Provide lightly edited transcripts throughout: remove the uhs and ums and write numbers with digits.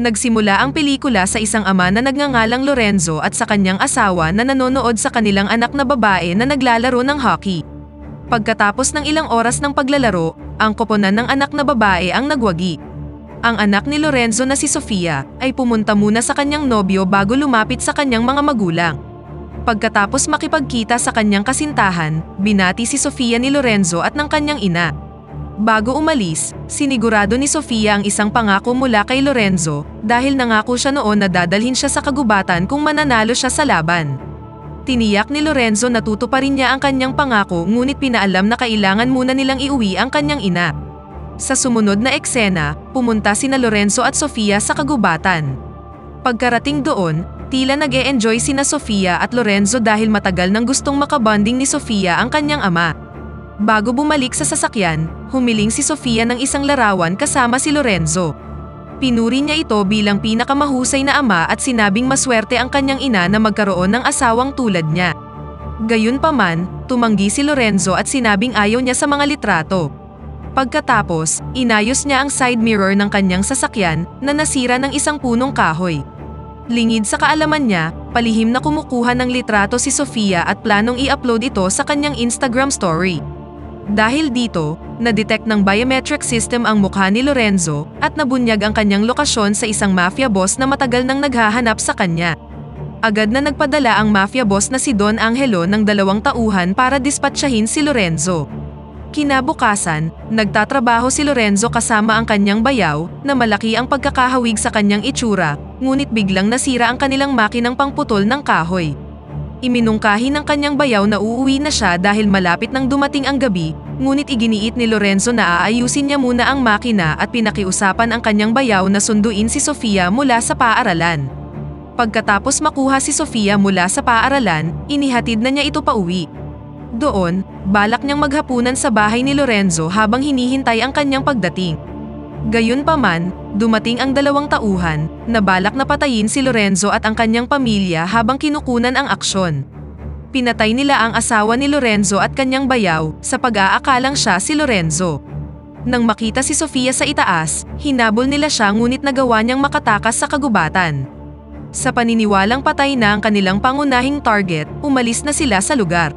Nagsimula ang pelikula sa isang ama na nagngangalang Lorenzo at sa kanyang asawa na nanonood sa kanilang anak na babae na naglalaro ng hockey. Pagkatapos ng ilang oras ng paglalaro, ang koponan ng anak na babae ang nagwagi. Ang anak ni Lorenzo na si Sofia ay pumunta muna sa kanyang nobyo bago lumapit sa kanyang mga magulang. Pagkatapos makipagkita sa kanyang kasintahan, binati si Sofia ni Lorenzo at ng kanyang ina. Bago umalis, sinigurado ni Sofia ang isang pangako mula kay Lorenzo dahil nangako siya noon na dadalhin siya sa kagubatan kung mananalo siya sa laban. Tiniyak ni Lorenzo na tutuparin niya ang kanyang pangako ngunit pinaalam na kailangan muna nilang iuwi ang kanyang ina. Sa sumunod na eksena, pumunta sina Lorenzo at Sofia sa kagubatan. Pagkarating doon, tila nag-e-enjoy sina Sofia at Lorenzo dahil matagal nang gustong makabonding ni Sofia ang kanyang ama. Bago bumalik sa sasakyan, humiling si Sofia ng isang larawan kasama si Lorenzo. Pinuri niya ito bilang pinakamahusay na ama at sinabing maswerte ang kanyang ina na magkaroon ng asawang tulad niya. Gayunpaman, tumanggi si Lorenzo at sinabing ayaw niya sa mga litrato. Pagkatapos, inayos niya ang side mirror ng kanyang sasakyan na nasira ng isang punong kahoy. Lingid sa kaalaman niya, palihim na kumukuha ng litrato si Sofia at planong i-upload ito sa kanyang Instagram story. Dahil dito, na-detect ng biometric system ang mukha ni Lorenzo at nabunyag ang kanyang lokasyon sa isang mafia boss na matagal nang naghahanap sa kanya. Agad na nagpadala ang mafia boss na si Don Angelo ng 2 tauhan para dispatchahin si Lorenzo. Kinabukasan, nagtatrabaho si Lorenzo kasama ang kanyang bayaw na malaki ang pagkakahawig sa kanyang itsura, ngunit biglang nasira ang kanilang makinang pangputol ng kahoy. Iminungkahi ng kanyang bayaw na uuwi na siya dahil malapit nang dumating ang gabi, ngunit iginiit ni Lorenzo na aayusin niya muna ang makina at pinakiusapan ang kanyang bayaw na sunduin si Sofia mula sa paaralan. Pagkatapos makuha si Sofia mula sa paaralan, inihatid na niya ito pauwi. Doon, balak niyang maghapunan sa bahay ni Lorenzo habang hinihintay ang kanyang pagdating. Gayunpaman, dumating ang 2 tauhan na balak na patayin si Lorenzo at ang kanyang pamilya habang kinukunan ang aksyon. Pinatay nila ang asawa ni Lorenzo at kanyang bayaw sa pag-aakalang siya si Lorenzo. Nang makita si Sofia sa itaas, hinabol nila siya ngunit nagawa niyang makatakas sa kagubatan. Sa paniniwalang patay na ang kanilang pangunahing target, umalis na sila sa lugar.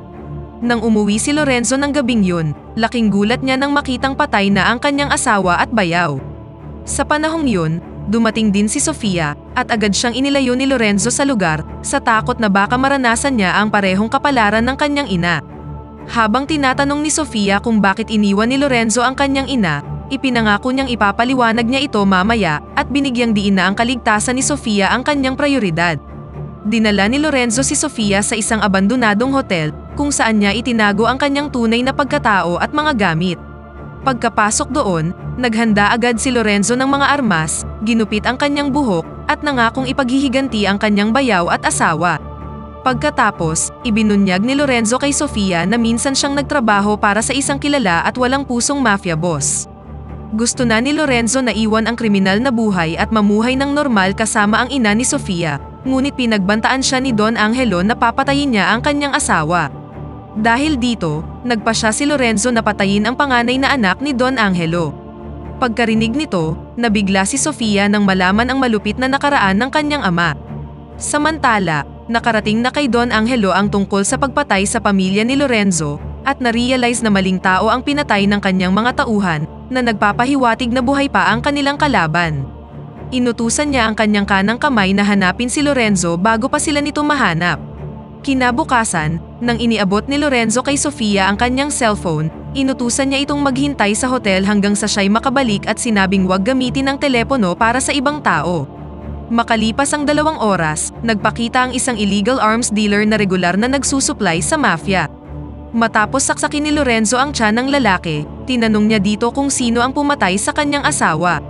Nang umuwi si Lorenzo ng gabing yun, laking gulat niya nang makitang patay na ang kanyang asawa at bayaw. Sa panahong yun, dumating din si Sofia at agad siyang inilayo ni Lorenzo sa lugar sa takot na baka maranasan niya ang parehong kapalaran ng kanyang ina. Habang tinatanong ni Sofia kung bakit iniwan ni Lorenzo ang kanyang ina, ipinangako niyang ipapaliwanag niya ito mamaya at binigyang diin na ang kaligtasan ni Sofia ang kanyang prioridad. Dinala ni Lorenzo si Sofia sa isang abandonadong hotel kung saan niya itinago ang kanyang tunay na pagkatao at mga gamit. Pagkapasok doon, naghanda agad si Lorenzo ng mga armas, ginupit ang kanyang buhok, at nangakong ipaghihiganti ang kanyang bayaw at asawa. Pagkatapos, ibinunyag ni Lorenzo kay Sofia na minsan siyang nagtrabaho para sa isang kilala at walang pusong mafia boss. Gusto na ni Lorenzo na iwan ang kriminal na buhay at mamuhay ng normal kasama ang ina ni Sofia, ngunit pinagbantaan siya ni Don Angelo na papatayin niya ang kanyang asawa. Dahil dito, nagpasya si Lorenzo na patayin ang panganay na anak ni Don Angelo. Pagkarinig nito, nabigla si Sofia nang malaman ang malupit na nakaraan ng kanyang ama. Samantala, nakarating na kay Don Angelo ang tungkol sa pagpatay sa pamilya ni Lorenzo at na-realize na maling tao ang pinatay ng kanyang mga tauhan na nagpapahiwatig na buhay pa ang kanilang kalaban. Inutusan niya ang kanyang kanang kamay na hanapin si Lorenzo bago pa sila nito mahanap. Kinabukasan, nang iniabot ni Lorenzo kay Sofia ang kanyang cellphone, inutusan niya itong maghintay sa hotel hanggang sa siya'y makabalik at sinabing huwag gamitin ang telepono para sa ibang tao. Makalipas ang 2 oras, nagpakita ang isang illegal arms dealer na regular na nagsusupply sa mafia. Matapos saksakin ni Lorenzo ang tiyan ng lalaki, tinanong niya dito kung sino ang pumatay sa kanyang asawa.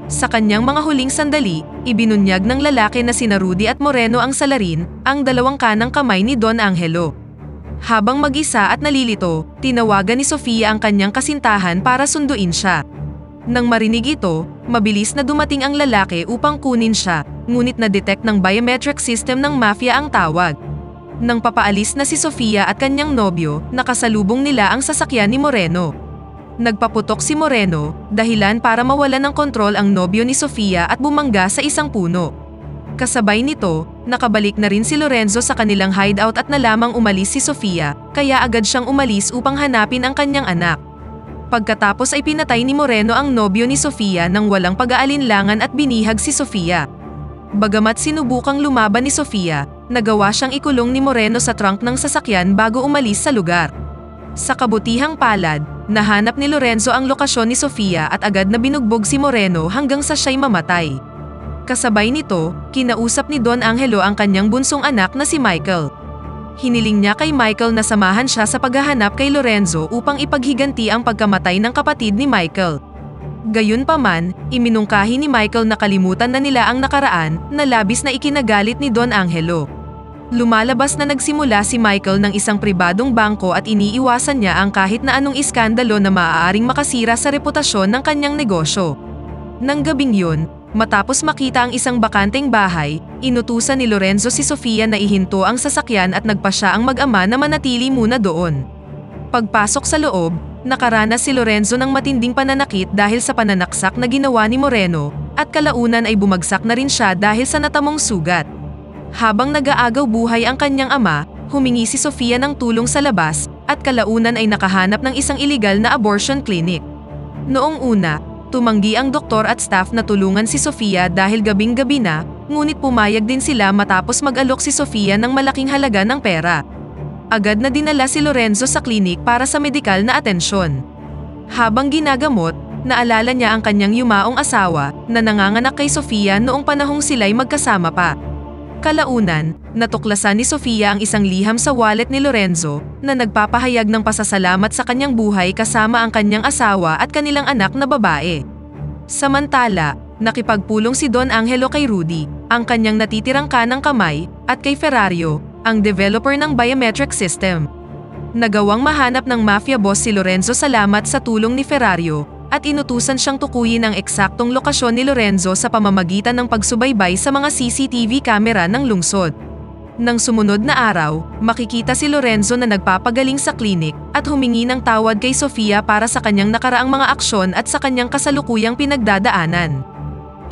Sa kanyang mga huling sandali, ibinunyag ng lalaki na sina Rudy at Moreno ang salarin, ang 2 kanang kamay ni Don Angelo. Habang mag-isa at nalilito, tinawagan ni Sofia ang kanyang kasintahan para sunduin siya. Nang marinig ito, mabilis na dumating ang lalaki upang kunin siya, ngunit na-detect ng biometric system ng mafia ang tawag. Nang papaalis na si Sofia at kanyang nobyo, nakasalubong nila ang sasakyan ni Moreno. Nagpaputok si Moreno, dahilan para mawalan ng kontrol ang nobyo ni Sofia at bumangga sa isang puno. Kasabay nito, nakabalik na rin si Lorenzo sa kanilang hideout at nalamang umalis si Sofia, kaya agad siyang umalis upang hanapin ang kanyang anak. Pagkatapos ay pinatay ni Moreno ang nobyo ni Sofia nang walang pag-aalinlangan at binihag si Sofia. Bagamat sinubukang lumaban ni Sofia, nagawa siyang ikulong ni Moreno sa trunk ng sasakyan bago umalis sa lugar. Sa kabutihang palad, nahanap ni Lorenzo ang lokasyon ni Sofia at agad na binugbog si Moreno hanggang sa siya'y mamatay. Kasabay nito, kinausap ni Don Angelo ang kanyang bunsong anak na si Michael. Hiniling niya kay Michael na samahan siya sa paghahanap kay Lorenzo upang ipaghiganti ang pagkamatay ng kapatid ni Michael. Gayunpaman, iminungkahi ni Michael na kalimutan na nila ang nakaraan na labis na ikinagalit ni Don Angelo. Lumalabas na nagsimula si Michael ng isang pribadong bangko at iniiwasan niya ang kahit na anong iskandalo na maaaring makasira sa reputasyon ng kanyang negosyo. Nang gabing yun, matapos makita ang isang bakanteng bahay, inutusan ni Lorenzo si Sofia na ihinto ang sasakyan at nagpa siya ang mag-ama na manatili muna doon. Pagpasok sa loob, nakaranas si Lorenzo ng matinding pananakit dahil sa pananaksak na ginawa ni Moreno, at kalaunan ay bumagsak na rin siya dahil sa natamong sugat. Habang nag-aagaw buhay ang kanyang ama, humingi si Sofia ng tulong sa labas, at kalaunan ay nakahanap ng isang iligal na abortion clinic. Noong una, tumanggi ang doktor at staff na tulungan si Sofia dahil gabing-gabi na, ngunit pumayag din sila matapos mag-alok si Sofia ng malaking halaga ng pera. Agad na dinala si Lorenzo sa klinik para sa medikal na atensyon. Habang ginagamot, naalala niya ang kanyang yumaong asawa na nanganganak kay Sofia noong panahong sila'y magkasama pa. Kalaunan, natuklasan ni Sofia ang isang liham sa wallet ni Lorenzo na nagpapahayag ng pasasalamat sa kanyang buhay kasama ang kanyang asawa at kanilang anak na babae. Samantala, nakipagpulong si Don Angelo kay Rudy, ang kanyang natitirang kanang kamay, at kay Ferrario, ang developer ng biometric system. Nagawang mahanap ng mafia boss si Lorenzo salamat sa tulong ni Ferrario, at inutusan siyang tukuyin ang eksaktong lokasyon ni Lorenzo sa pamamagitan ng pagsubaybay sa mga CCTV camera ng lungsod. Nang sumunod na araw, makikita si Lorenzo na nagpapagaling sa klinik at humingi ng tawad kay Sofia para sa kanyang nakaraang mga aksyon at sa kanyang kasalukuyang pinagdadaanan.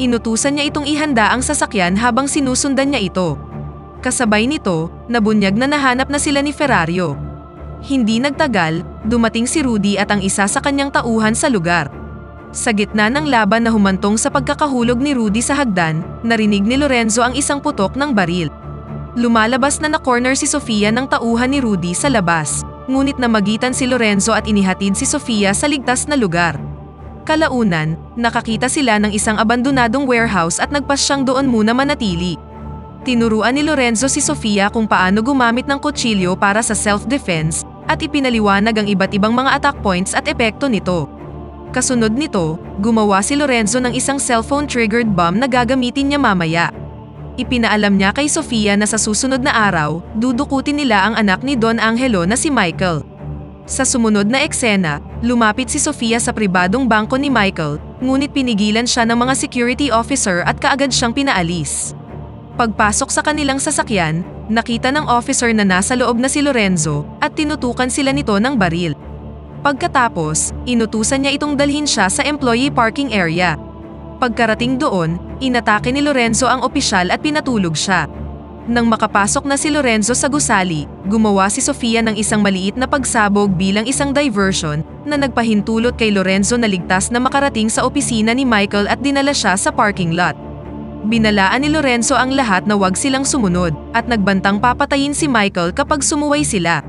Inutusan niya itong ihanda ang sasakyan habang sinusundan niya ito. Kasabay nito, nabunyag na nahanap na sila ni Ferrario. Hindi nagtagal, dumating si Rudy at ang isa sa kanyang tauhan sa lugar. Sa gitna ng laban na humantong sa pagkakahulog ni Rudy sa hagdan, narinig ni Lorenzo ang isang putok ng baril. Lumalabas na na-corner si Sofia ng tauhan ni Rudy sa labas, ngunit namagitan si Lorenzo at inihatid si Sofia sa ligtas na lugar. Kalaunan, nakakita sila ng isang abandonadong warehouse at nagpasyang doon muna manatili. Tinuruan ni Lorenzo si Sofia kung paano gumamit ng kutsilyo para sa self-defense at ipinaliwanag ang iba't ibang mga attack points at epekto nito. Kasunod nito, gumawa si Lorenzo ng isang cellphone-triggered bomb na gagamitin niya mamaya. Ipinaalam niya kay Sofia na sa susunod na araw, dudukutin nila ang anak ni Don Angelo na si Michael. Sa sumunod na eksena, lumapit si Sofia sa pribadong bangko ni Michael, ngunit pinigilan siya ng mga security officer at kaagad siyang pinaalis. Pagpasok sa kanilang sasakyan, nakita ng officer na nasa loob na si Lorenzo at tinutukan sila nito ng baril. Pagkatapos, inutusan niya itong dalhin siya sa employee parking area. Pagkarating doon, inatake ni Lorenzo ang opisyal at pinatulog siya. Nang makapasok na si Lorenzo sa gusali, gumawa si Sofia ng isang maliit na pagsabog bilang isang diversion na nagpahintulot kay Lorenzo na ligtas na makarating sa opisina ni Michael at dinala siya sa parking lot. Binalaan ni Lorenzo ang lahat na wag silang sumunod at nagbantang papatayin si Michael kapag sumuway sila.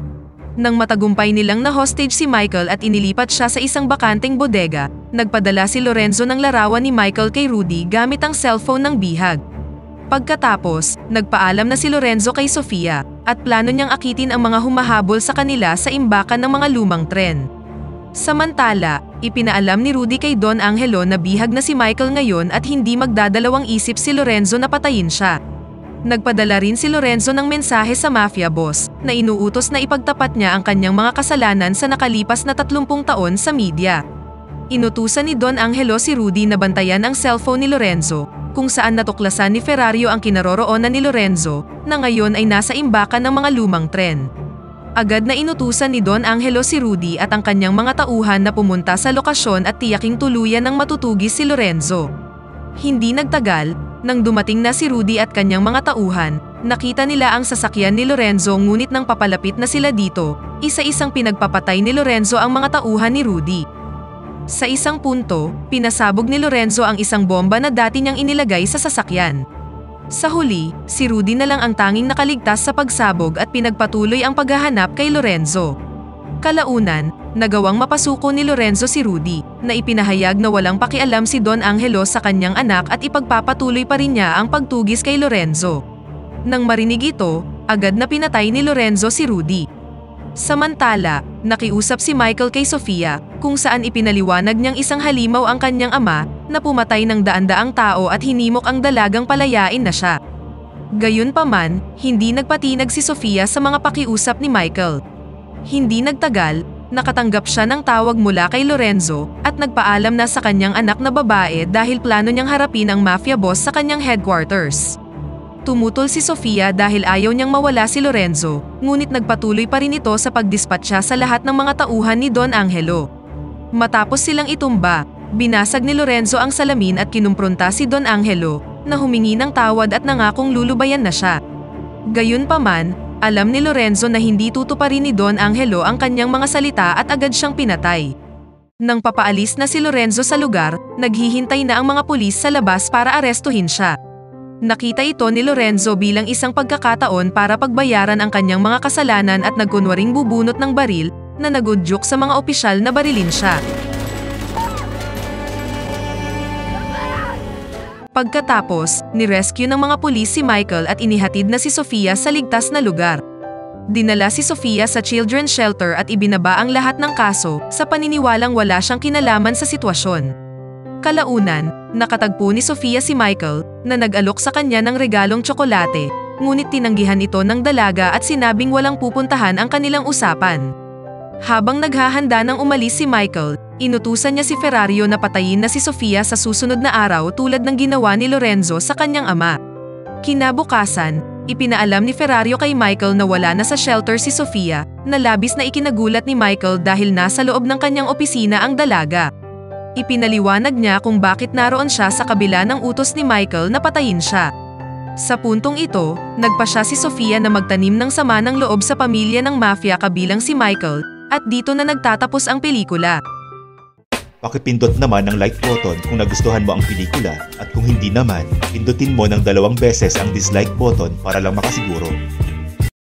Nang matagumpay nilang na-hostage si Michael at inilipat siya sa isang bakanteng bodega, nagpadala si Lorenzo ng larawan ni Michael kay Rudy gamit ang cellphone ng bihag. Pagkatapos, nagpaalam na si Lorenzo kay Sofia at plano niyang akitin ang mga humahabol sa kanila sa imbakan ng mga lumang tren. Samantala, ipinaalam ni Rudy kay Don Angelo na bihag na si Michael ngayon at hindi magdadalawang isip si Lorenzo na patayin siya. Nagpadala rin si Lorenzo ng mensahe sa mafia boss na inuutos na ipagtapat niya ang kanyang mga kasalanan sa nakalipas na 30 taon sa media. Inutusan ni Don Angelo si Rudy na bantayan ang cellphone ni Lorenzo, kung saan natuklasan ni Ferrario ang kinaroroonan ni Lorenzo na ngayon ay nasa imbakan ng mga lumang tren. Agad na inutusan ni Don Angelo si Rudy at ang kanyang mga tauhan na pumunta sa lokasyon at tiyaking tuluyan ng matutugis si Lorenzo. Hindi nagtagal, nang dumating na si Rudy at kanyang mga tauhan, nakita nila ang sasakyan ni Lorenzo ngunit nang papalapit na sila dito, isa-isang pinagpapatay ni Lorenzo ang mga tauhan ni Rudy. Sa isang punto, pinasabog ni Lorenzo ang isang bomba na dati niyang inilagay sa sasakyan. Sa huli, si Rudy na lang ang tanging nakaligtas sa pagsabog at pinagpatuloy ang paghahanap kay Lorenzo. Kalaunan, nagawang mapasuko ni Lorenzo si Rudy, na ipinahayag na walang pakialam si Don Angelo sa kanyang anak at ipagpapatuloy pa rin niya ang pagtugis kay Lorenzo. Nang marinig ito, agad na pinatay ni Lorenzo si Rudy. Samantala, nakiusap si Michael kay Sofia, kung saan ipinaliwanag niyang isang halimaw ang kanyang ama, na pumatay ng daan-daang tao at hinimok ang dalagang palayain na siya. Gayunpaman, hindi nagpatinag si Sofia sa mga pakiusap ni Michael. Hindi nagtagal, nakatanggap siya ng tawag mula kay Lorenzo, at nagpaalam na sa kanyang anak na babae dahil plano niyang harapin ang mafia boss sa kanyang headquarters. Tumutol si Sofia dahil ayaw niyang mawala si Lorenzo, ngunit nagpatuloy pa rin ito sa pagdispatcha sa lahat ng mga tauhan ni Don Angelo. Matapos silang itumba, binasag ni Lorenzo ang salamin at kinumpronta si Don Angelo, na humingi ng tawad at nangakong lulubayan na siya. Gayunpaman, alam ni Lorenzo na hindi tutuparin ni Don Angelo ang kanyang mga salita at agad siyang pinatay. Nang papaalis na si Lorenzo sa lugar, naghihintay na ang mga pulis sa labas para arestuhin siya. Nakita ito ni Lorenzo bilang isang pagkakataon para pagbayaran ang kanyang mga kasalanan at nagkunwaring bubunot ng baril, na nagudyok sa mga opisyal na barilin siya. Pagkatapos, nirescue ng mga pulis si Michael at inihatid na si Sofia sa ligtas na lugar. Dinala si Sofia sa children's shelter at ibinaba ang lahat ng kaso sa paniniwalang wala siyang kinalaman sa sitwasyon. Kalaunan, nakatagpo ni Sofia si Michael, na nag-alok sa kanya ng regalong tsokolate, ngunit tinanggihan ito ng dalaga at sinabing walang pupuntahan ang kanilang usapan. Habang naghahanda ng umalis si Michael, inutusan niya si Ferrario na patayin na si Sofia sa susunod na araw tulad ng ginawa ni Lorenzo sa kanyang ama. Kinabukasan, ipinaalam ni Ferrario kay Michael na wala na sa shelter si Sofia, na labis na ikinagulat ni Michael dahil nasa loob ng kanyang opisina ang dalaga. Ipinaliwanag niya kung bakit naroon siya sa kabila ng utos ni Michael na patayin siya. Sa puntong ito, nagpasya si Sofia na magtanim ng sama ng loob sa pamilya ng mafia kabilang si Michael, at dito na nagtatapos ang pelikula. Pakipindot naman ang like button kung nagustuhan mo ang pelikula, at kung hindi naman, pindutin mo ng 2 beses ang dislike button para lang makasiguro.